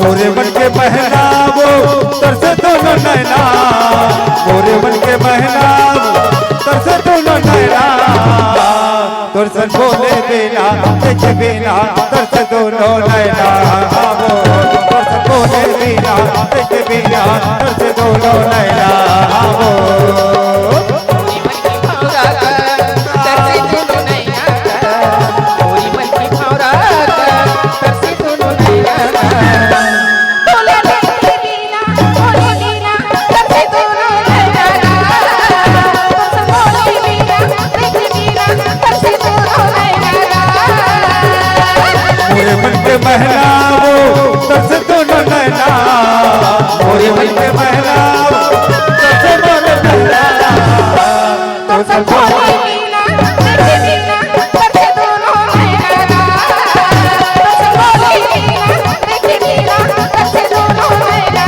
मोरे मन के पहनावो तरसे दोनों नैना, मोरे मन के पहनावो तरसे दोनों नैना, तुरसन बोले बिना देखे बिना तरसे दोनों नैना, तुरसन बोले बिना देखे बिना तरसे दोनों नैना। महराबो तरसे दोनों नैना, मोरे मन के महराबो तरसे दोनों नैना, तुरसन बोले बिना देखे बिना तरसे दोनों नैना, तुरसन बोले बिना देखे बिना तरसे दोनों नैना।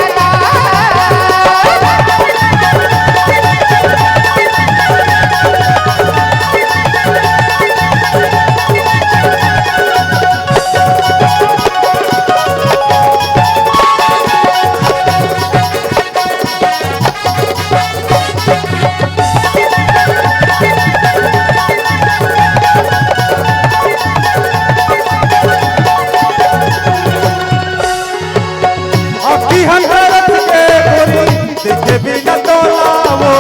देखे बिना तोलावो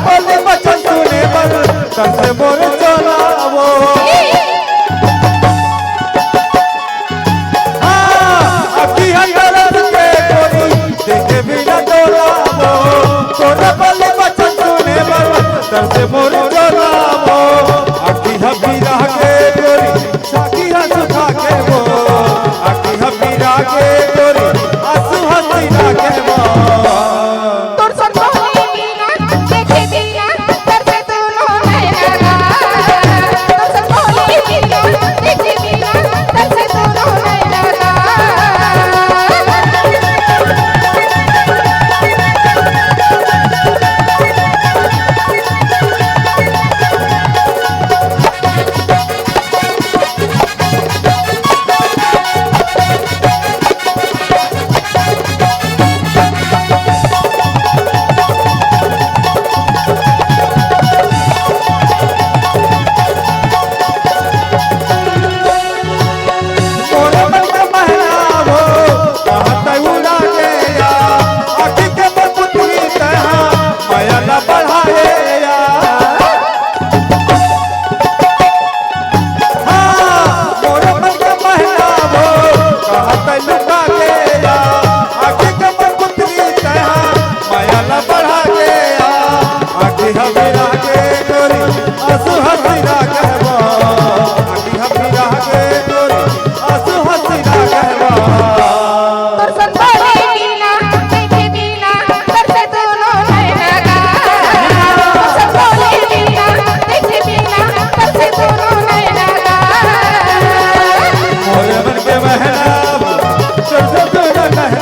बोले बचन सुने पर तरसे मोरे चलावो, अभी हंगरत के गोरी देखे बिना तोलावो बोले बचन सुने पर तरसे मोरे चलावो, अभी हबी रह के गोरी साकी हंसू खा के वो, अभी हबी रह के गोरी हंसू हंसी रह के वो, महराब तरसे दोनों नैना।